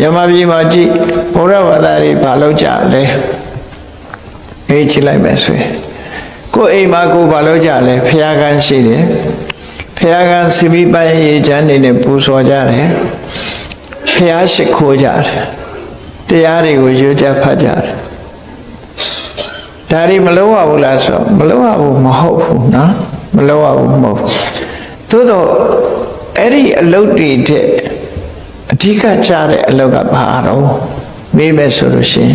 မြန်မာပြည်မှာကြည့်ဘုရားဘာသာတွေဘာလုပ်ကြလဲအေးကြည့်လိုက်မယ်ဆိုရင်ကိုယ်အိမ်မှာကိုယ်ဘာလုပ်ကြလဲဖျားကန်းရှိတယ်ဖျားကန်းစီမီပိုင်းရေချမ်းနေနဲ့ပူဇော်ကြတယ်ဖျားရှိခိုးကြတယ်တရားတွေကိုရွတ်ကြဖတ်ကြတယ်ဒါတွေမလုပ်ရဘူးလားဆိုမလုပ်ရဘူးမဟုတ်ဘူးနော်မလုပ်ရဘူးမဟုတ်ဘူးသို့တော့အဲ့ဒီအလုပ်တွေတဲ့အဓိကကျတဲ့အလုပ်ကဘာတော့မေးမယ်ဆိုလို့ရှိရင်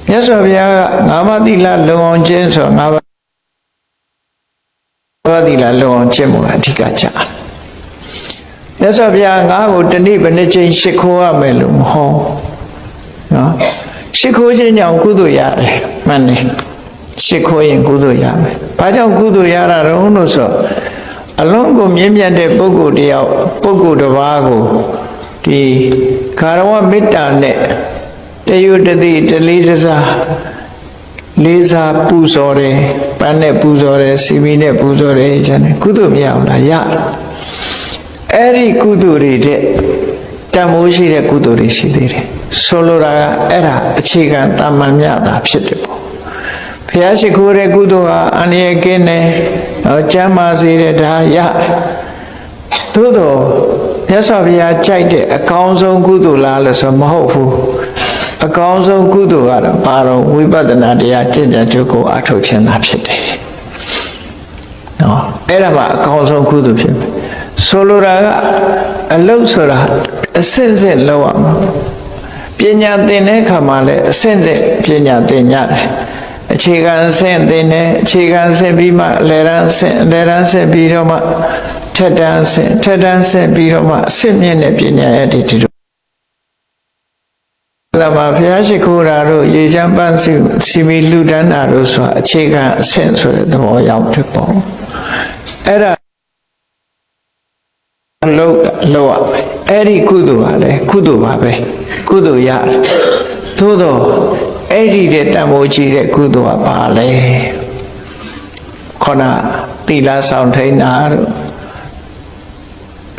မြတ်စွာဘုရားကငါးပါးသီလလုံအောင်ကျင့်ဆိုငါးပါးသီလလုံအောင်ကျင့်မှုအဓိကကျတယ်မြတ်စွာဘုရားငါ့ကိုတနေ့ဘယ်နှချိန်ရှ िख ိုးရမယ်လို့မဟုတ်နော်ရှ िख ိုးခြင်းကြောင့်ကုသိုလ်ရတယ်မှန်တယ်ရှ िख ိုးရင်ကုသိုလ်ရမယ်ဘာကြောင့်ကုသိုလ်ရတာတော့လို့ဆိုအလုံးကိုမြင့်မြတ်တဲ့ပုဂ္ဂိုလ်တယောက်ပုဂ္ဂိုလ်တစ်ပါးကိုဒီခါရဝမေတ္တာနဲ့တယုတတိတလေးတစားလေးစားပူဇော်တယ်ပန်းနဲ့ပူဇော်တယ်စီမီနဲ့ပူဇော်တယ်ကျန်တယ်ကုသိုလ်မရဘူးလားရအဲ့ဒီကုသိုလ်တွေတဲ့တန်ဖိုးရှိတဲ့ကုသိုလ်တွေရှိသေးတယ်ဆိုလိုတာကအဲ့ဒါအခြေခံတာမန်မြတာဖြစ်တယ်ပေါ့ဘုရားရှိခိုးတဲ့ကုသိုလ်ဟာအန္တရာယ်ကင်းတယ်ကျမ်းမာစေတဲ့ဒါရသို့တော့မြတ်စွာဘုရားကြိုက်တဲ့အကောင်းဆုံးကုသိုလ်လားလို့ဆိုမဟုတ်ဘူးအကောင်းဆုံးကုသိုလ်ကတော့ဘာတော့ဝိပဿနာတရားကျင့်ကြံကြိုးကိုအထောက်ခြင်းသာဖြစ်တယ်နော်အဲ့ဒါမှအကောင်းဆုံးကုသိုလ်ဖြစ်တယ်ဆိုလိုတာကအလုပ်ဆိုတာအစစ်စစ်လုပ်ရမှာပညာသင်တဲ့အခါမှာလည်းအစစ်စစ်ပညာသင်ရတယ်အခြေခံအဆင့်သင်တယ်အခြေခံအဆင့်ပြီးမှအလယ်တန်းအဆင့်ပြီးတော့မှထက်တန်းအဆင့်ပြီးတော့မှအဆင့်မြင့်တဲ့ပညာရည်ဒီလိုဒါမှဘုရားရှိခိုးတာတို့ရေချမ်းပန်းစီမီလူတန်းတာတို့ဆိုတာအခြေခံအဆင့်ဆိုတဲ့သဘောရောက်တယ်ပေါ့အဲ့ဒါလောက်ရမယ်အဲ့ဒီကုသိုလ်ပါလေကုသိုလ်ပါပဲကုသိုလ်ရတယ်သို့တော့အဲ့ဒီတဲ့တန်ဖိုးကြီးတဲ့ကုသိုလ်ကပါလေခေါဏသီလဆောင်ထိန်တာတို့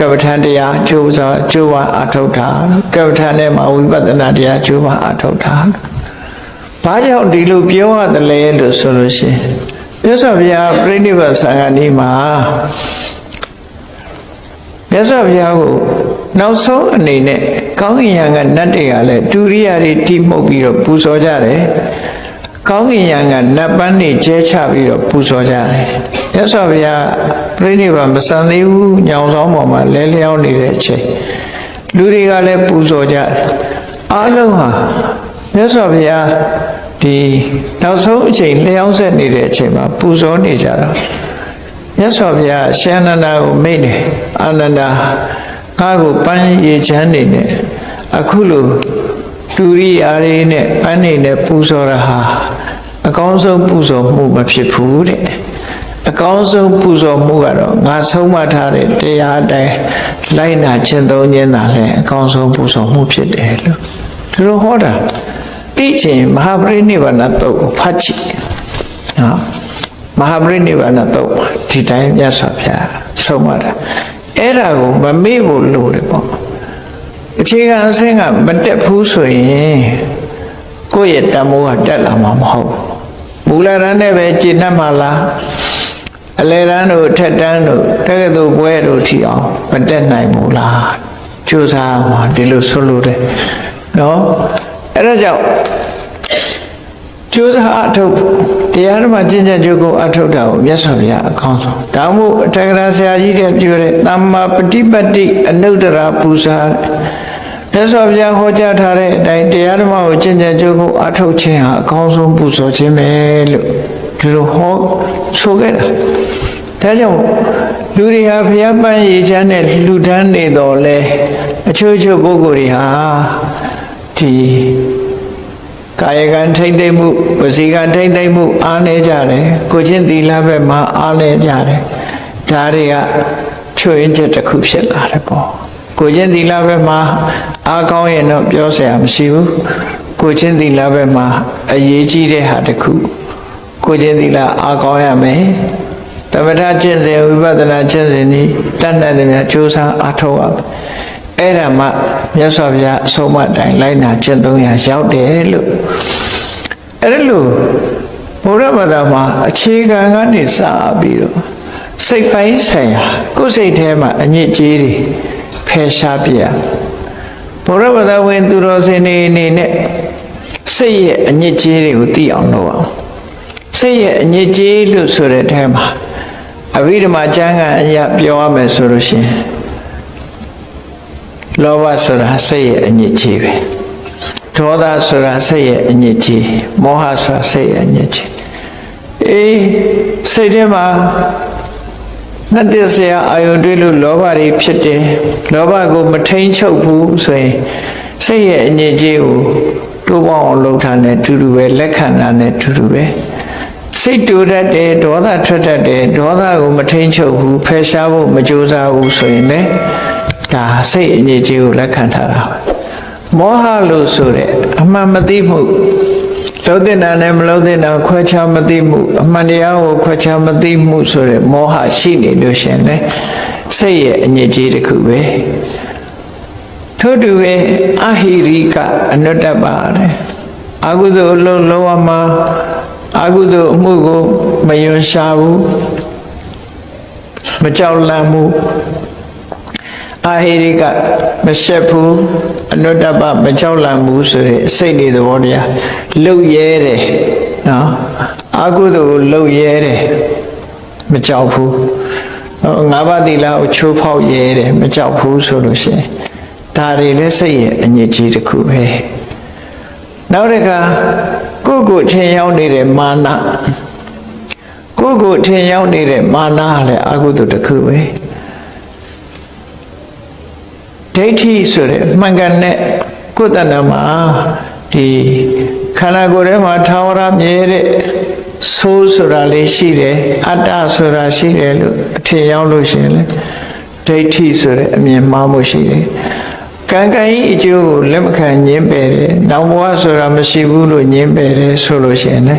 ကပ္ပဋ္ဌာန်းတရားကျိုးဝါအထောက်တာကပ္ပဋ္ဌာန်းထဲမှာဝိပဿနာတရားကျိုးဝါအထောက်တာဘာကြောင့်ဒီလိုပြောရတယ်လဲလို့ဆိုလို့ရှိရင်မြတ်စွာဘုရားပြိဋိဘသံဃာနီးမှာမြတ်စွာဘုရားကိုနောက်ဆုံးအနေနဲ့ကောင်းကင်ယံကနတ်တွေကလည်းဒုရိယာတွေတိမှုတ်ပြီးတော့ပူဇော်ကြတယ်ကောင်းကင်ယံကနတ်ပန်းတွေကျဲချပြီးတော့ပူဇော်ကြတယ်မြတ်စွာဘုရားပြိဋိဘမစံသေးဘူးညောင်ဆောင်ပေါ်မှာလဲလျောင်းနေတဲ့အချိန်လူတွေကလည်းပူဇော်ကြတယ်အားလုံးဟာမြတ်စွာဘုရားဒီနောက်ဆုံးအချိန်လျောင်းဆက်နေတဲ့အချိန်မှာပူဇော်နေကြတာမြတ်စွာဘုရားရှင်အနန္ဒာကိုမိန့်တယ်အာနန္ဒာကားကိုပန်းရေချမ်းနေနဲ့အခုလိုဒုရိယာတွေနဲ့ပန်းနေနဲ့ပူဇော်ရဟာအကောင်းဆုံးပူဇော်မှုမဖြစ်ဘူးတဲ့အကောင်းဆုံးပူဇော်မှုကတော့ငါဆုံးမထားတဲ့တရားအတိုင်းလိုက်နာကျင့်သုံးခြင်းသာလဲအကောင်းဆုံးပူဇော်မှုဖြစ်တယ်လို့သူတို့ဟောတာသိချင်းမဟာပရိနိဗ္ဗာန်တုတ်ဖတ်ကြည့်နော်မဟာပရိနိဗ္ဗာန်တုတ်ဒီတိုင်းမြတ်စွာဘုရားဆုံးမတာအဲ့ဒါကိုမမေ့ဖို့လိုတယ်ပေါ့အခြေခံအဆင့်ကမတက်ဘူးဆိုရင်ကိုယ့်ရဲ့တန်ဖိုးကတက်လာမှာမဟုတ်ဘူးမူလတန်းနဲ့ပဲကျင့်တတ်မှာလားအလယ်တန်းတို့ထက်တန်းတို့တက္ကသိုလ်ဘွဲတို့ထီအောင်မတက်နိုင်ဘူးလားကြိုးစားမှာဒီလိုဆိုလို့တယ်နော်အဲ့ဒါကြောင့်ကျိုးစားအထုတ်တရားဓမ္မကျင့်ကြံကြိုးကိုအထုတ်တာကိုမြတ်စွာဘုရားအကောင်းဆုံးဒါမို့အထက်ကရာဆရာကြီးတဲ့ပြောတဲ့သမ္မာပฏิပတ်တိအနုတ္တရာပူဇာမြတ်စွာဘုရားဟောကြားထားတဲ့အတိုင်းတရားဓမ္မကိုကျင့်ကြံကြိုးကိုအထုတ်ခြင်းဟာအကောင်းဆုံးပူဇော်ခြင်းပဲလို့ဒီလိုဟောဆိုခဲ့တာဒါကြောင့်လူတွေဟာဘုရားပန်းရည်ချမ်းနဲ့လှူဒန်းနေတော့လဲအချို့ပုဂ္ဂိုလ်တွေဟာဒီကာယကံထိမ့်သိမ့်မှုဝစီကံထိမ့်သိမ့်မှုအားနည်းကြတယ်ကိုချင်းသီလဘက်မှာအားနည်းကြတယ်ဒါတွေကချွေရင်ချက်တစ်ခုဖြစ်လာတယ်ပေါ့ကိုချင်းသီလဘက်မှာအားကောင်းရင်တော့ပြောစရာမရှိဘူးကိုချင်းသီလဘက်မှာအရေးကြီးတဲ့ဟာတစ်ခုကိုချင်းသီလအားကောင်းရမယ်သမထကျင့်စဉ်ဝိပဿနာကျင့်စဉ်ဤတတ်နိုင်သမျှကြိုးစားအားထုတ်ရမယ် အဲ့ဒါမှမြတ်စွာဘုရားအဆုံးအမတိုင်လိုက်နာကျင့်သုံးရရောက်တယ်လို့အဲ့လိုဘုရားဘာသာမှာအခြေခံကနေစပြီးတော့စိတ်ပိုင်းဆိုင်ရာကိုယ်စိတ်ထဲမှာအညစ်အကြေးတွေဖယ်ရှားပြရဘုရားဘာသာဝင်သူတော်စင်တွေအနေနဲ့စိတ်ရဲ့အညစ်အကြေးတွေကိုသိအောင်လုပ်အောင်စိတ်ရဲ့အညစ်အကြေးလို့ဆိုတဲ့အထဲမှာအဘိဓမ္မာကျမ်းဂန်အရာပြောရမယ်ဆိုလို့ရှိရင်လောဘဆိုတာစိတ်ရဲ့အညစ်အကြေးပဲဒေါသဆိုတာစိတ်ရဲ့အညစ်အကြေးမောဟဆိုတာစိတ်ရဲ့အညစ်အကြေးစိတ်ထဲမှာနှစ်သက်စရာအာယုန်တွေးလို့လောဘတွေဖြစ်တယ်လောဘကိုမထိန်ချုပ်ဘူးဆိုရင်စိတ်ရဲ့အညစ်အကြေးကိုတိုးပေါအောင်လုပ်ထားတဲ့တူတူပဲလက်ခံတာနဲ့တူတူပဲစိတ်တူတတ်တယ်ဒေါသထွက်တတ်တယ်ဒေါသကိုမထိန်ချုပ်ဘူးဖယ်ရှားဖို့မကြိုးစားဘူးဆိုရင်လည်းဒါစိတ်အညစ်အကြေးကိုလက်ခံထားတာမောဟလို့ဆိုတဲ့အမှန်မသိမှုလုံးတဲ့နာနဲ့မလုံးတဲ့နာခွဲခြားမသိမှုအမှန်တရားကိုခွဲခြားမသိမှုဆိုတဲ့မောဟရှိနေလို့ရှင်လေစိတ်ရဲ့အညစ်အကြေးတစ်ခုပဲထို့တူပဲအဟိရိကအနုတ္တပါတယ်အကုသိုလ်အလုံးလုံးဝမှာအကုသိုလ်အမှုကိုမယွန်းရှာဘူးမကြောက်လန့်ဘူးအဟိရိကမရှက်ဘူးအနုတ္တပမကြောက်လန့်ဘူးဆိုတဲ့စိတ်နေသဘောတရားလှုပ်ရဲတယ်နော်အကုသိုလ်ကိုလှုပ်ရဲတယ်မကြောက်ဘူးငါးပါးသီလကိုချိုးဖောက်ရဲတယ်မကြောက်ဘူးဆိုလို့ရှိရင်ဒါတွေလည်းစိတ်ရဲ့အညစ်အကြေးတစ်ခုပဲနောက်တစ်ခါကိုယ့်ကိုထင်ရောက်နေတဲ့မာနကိုယ့်ကိုထင်ရောက်နေတဲ့မာနလည်းအကုသိုလ်တစ်ခုပဲဒိဋ္ဌိဆိုတဲ့မှန်ကန်တဲ့ကိုယ်တဏ္ဍာမှာဒီခန္ဓာကိုယ်ထဲမှာထာဝရမြဲတဲ့ဆိုးဆိုတာလေးရှိတယ်အတ္တဆိုတာရှိတယ်လို့အထင်ရောက်လို့ရှိရင်လေဒိဋ္ဌိဆိုတဲ့အမြင်မှားမှုရှိတယ်ကံကံဤအကျိုးကိုလက်မခံညင်းပယ်တယ်နောက်ဘဝဆိုတာမရှိဘူးလို့ညင်းပယ်တယ်ဆိုလို့ရှိရင်လေ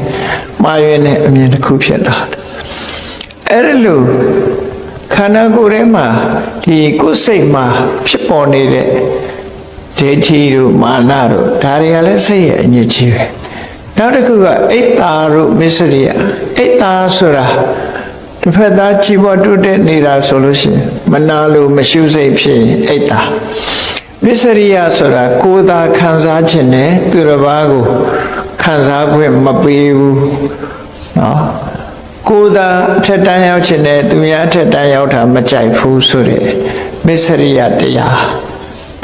မှားရွေးတဲ့အမြင်တစ်ခုဖြစ်လာတယ်အဲ့ဒါလို့ခန္ဓာကိုယ်ထဲမှာဒီကိုယ်စိတ်မှာဖြစ်ပေါ်နေတဲ့ဒိဋ္ဌိတို့မာနတို့ဒါတွေကလည်းစိတ်ရဲ့အညစ်အကြေးပဲနောက်တစ်ခုကအိတ်တာတို့မစ္စရိယအိတ်တာဆိုတာတစ်ဖက်သားကြည်ပေါ်တုတဲ့နေတာဆိုလို့ရှိရင်မနာလို့မရှုစိတ်ဖြစ်ရင်အိတ်တာမစ္စရိယဆိုတာကိုယ်သာခံစားခြင်းနဲ့သူတစ်ပါးကိုခံစားခွင့်မပေးဘူးနော်ကိုယ်သာထက်တန်းရောက်ခြင်းနဲ့သူများထက်တန်းရောက်တာမကြိုက်ဘူးဆိုတဲ့မစ္စရိယတရား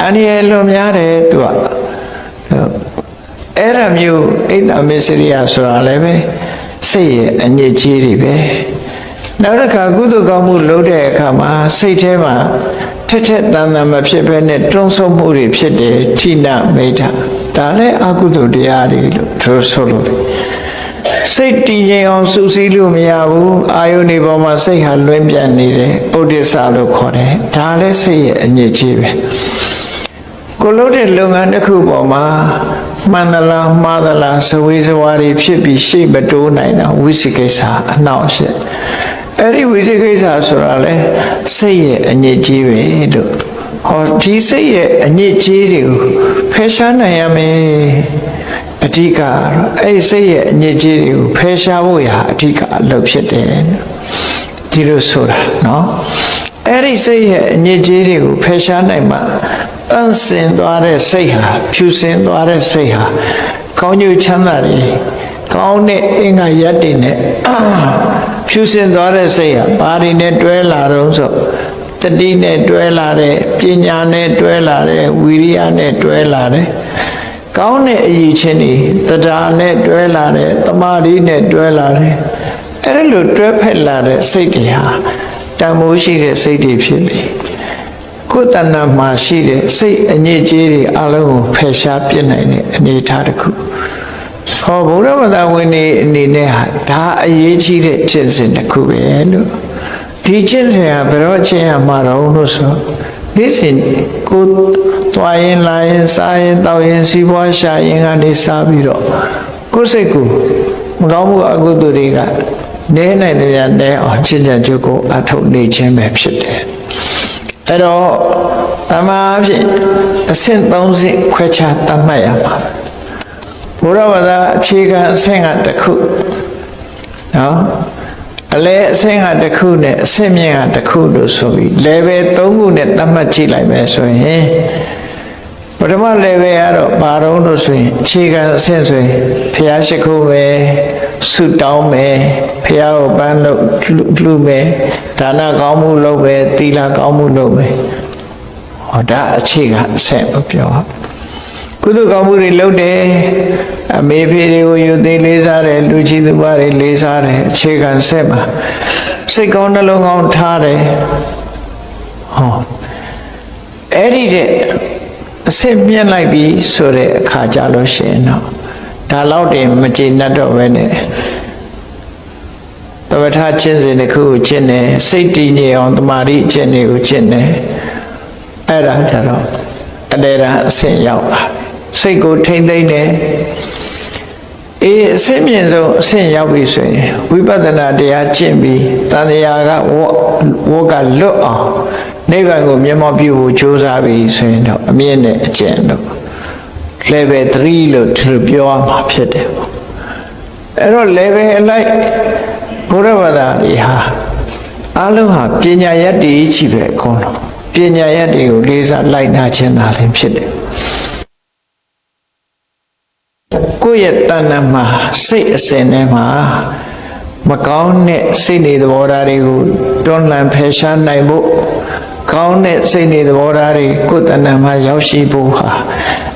အနည်းလွန်များတယ်သူကအဲ့ဒါမျိုးအိတ်တမစ္စရိယဆိုတာလည်းပဲစိတ်ရဲ့အညစ်အကြေးတွေပဲနောက်တစ်ခါကုသိုလ်ကောင်းမှုလုပ်တဲ့အခါမှာစိတ်ထဲမှာထက်ထက်တန်တန်မဖြစ်ဘဲနဲ့တွန်းဆုတ်မှုတွေဖြစ်တယ်ထိနာမိတ်တာဒါလည်းအကုသိုလ်တရားတွေလို့သူဆိုလို့စိတ်တည်ငြိမ်အောင်စုစည်းလို့မရဘူးအာယုန်ဒီပေါ်မှာစိတ်ဟာလွင့်ပြတ်နေတယ်ဥဒိစ္စလို့ခေါ်တယ်ဒါလည်းစိတ်ရဲ့အညစ်အကြေးပဲကိုလုပ်တဲ့လုပ်ငန်းတစ်ခုပေါ်မှာမှန်သလားမှားသလားဇဝေဇဝါတွေဖြစ်ပြီးရှေ့မတိုးနိုင်တာဝိသိကိစ္စအနှောင့်အယှက်အဲ့ဒီဝိသိကိစ္စဆိုတာလေစိတ်ရဲ့အညစ်အကြေးပဲလို့ဟောဒီစိတ်ရဲ့အညစ်အကြေးတွေကိုဖယ်ရှားနိုင်ရမယ်အဓိကအဲ့စိတ်ရဲ့အညစ်အကြေးတွေကိုဖယ်ရှားဖို့ရာအဓိကအလုပ်ဖြစ်တယ်ဒီလိုဆိုတာနော်အဲ့ဒီစိတ်ရဲ့အညစ်အကြေးတွေကိုဖယ်ရှားနိုင်မှတန့်စင်သွားတဲ့စိတ်ဟာဖြူစင်သွားတဲ့စိတ်ဟာကောင်းကျိုးချမ်းသာတွေကောင်းတဲ့အင်္ဂါရပ်တွေနဲ့ဖြူစင်သွားတဲ့စိတ်ဟာဘာတွေနဲ့တွဲလာတော့ဆိုတတိနဲ့တွဲလာတဲ့ပညာနဲ့တွဲလာတဲ့ဝီရိယနဲ့တွဲလာတဲ့ကောင်းတဲ့အရည်ချင်းတွေတရားနဲ့တွဲလာတဲ့တမာတိနဲ့တွဲလာတဲ့အဲ့ဒါလိုတွဲဖက်လာတဲ့စိတ်တွေဟာတန်ဖိုးရှိတဲ့စိတ်တွေဖြစ်ပြီးကိုယ်တဏ္ဍာမှာရှိတဲ့စိတ်အညစ်အကြေးတွေအလုံးကိုဖယ်ရှားပြစ်နိုင်တဲ့အနေအထားတစ်ခုဟောဘုရားဘာသာဝင်တွေအနေနဲ့ဟာဒါအရေးကြီးတဲ့ကျင့်စဉ်တစ်ခုပဲလို့ဒီကျင့်စဉ်ဟာဘယ်တော့ကျင့်ရမှာတော့လို့ဆိုနေ့စဉ်ကိုသွားရင်လာရင်စားရင်တောက်ရင်စီးပွားရှာရင်ကနေစားပြီးတော့ကိုယ်စိတ်ကိုမကောင်းမှုအကုသိုလ်တွေကနဲနိုင်တယ်များနဲအောင်ကျင့်ကြံကြိုးကိုအထုတ်နေခြင်းပဲဖြစ်တယ်အဲ့တော့တ မာအဖြစ်အဆင့်3ဆင့်ခွဲခြားသတ်မှတ်ရမှာဘုရားဘာသာအခြေခံအဆင့်ကတစ်ခုနော်အလဲအဆင့်ကတစ်ခုနဲ့အဆင့်မြင့်ကတစ်ခုလို့ဆိုပြီး level 3ခုနဲ့သတ်မှတ်ကြည့်လိုက်မယ်ဆိုရင်ပထမ level ကတော့ဘာတော့လို့ဆိုရင်အခြေခံအဆင့်ဆိုရင်ဘုရားရှိခိုးမယ်ဆုတောင်းမယ်ဘုရားကိုပန်းလို့လှူမယ်ဒါနကောင်းမှုလုပ်မယ်သီလကောင်းမှုလုပ်မယ်ဟောဒါအခြေခံအဆင့်ကိုပြောကုသိုလ်ကောင်းမှုတွေလုပ်တယ်အမေဖေတွေကိုယူသေးလေးစားတယ်လူကြီးသူမတွေလေးစားတယ်အခြေခံဆက်မှာစိတ်ကောင်းနှလုံးကောင်းထားတယ်ဟောအဲ့ဒီတဲ့အစစ်မြင့်လိုက်ပြီဆိုတဲ့အခါကြလို့ရှိရင်တော့ဒါတော့တင်မကျေနပ်တော့ပဲနဲ့တပ္ပထချင်းစဉ်တစ်ခုကိုကျင့်တယ်စိတ်တည်ငြိမ်အောင်တမာတိအကျင့်တွေကိုကျင့်တယ်အဲ့ဒါကြတော့အလေရာအဆင့်ရောက်လာစိတ်ကိုထိမ့်သိမ့်တယ်အေးအဆင့်မြင့်ဆုံးအဆင့်ရောက်ပြီဆိုရင်ဝိပဿနာတရားကျင့်ပြီးတန်တရားကဝကလွတ်အောင်နိဗ္ဗာန်ကိုမျက်မှောက်ပြုဖို့ကြိုးစားပြီးဆိုရင်တော့အမြင့်နဲ့အကျင့်တော့ level 3လို့သူပြောရမှာဖြစ်တယ်ပေါ့အဲ့တော့ level အလိုက်ဘုရားဘာသာတွေဟာအလုံးဟာပညာရတ္တိကြီးပဲအကုန်လုံးပညာရတ္တိကိုလေးစားလိုက်နာခြင်းသာလျှင်ဖြစ်တယ်ကိုယ့်ရဲ့တဏ္ဍာမှာစိတ်အစဉ်ထဲမှာမကောင်းတဲ့စိတ်နေသဘောထားတွေကိုတွန်းလှန်ဖယ်ရှားနိုင်ဖို့ကောင်းတဲ့စိတ်နေသဘောထားတွေကိုယ်တဏ္ဍာမှာရောက်ရှိဖို့ဟာ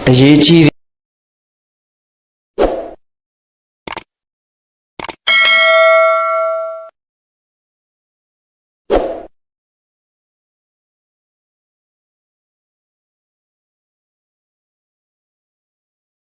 အရေးကြီး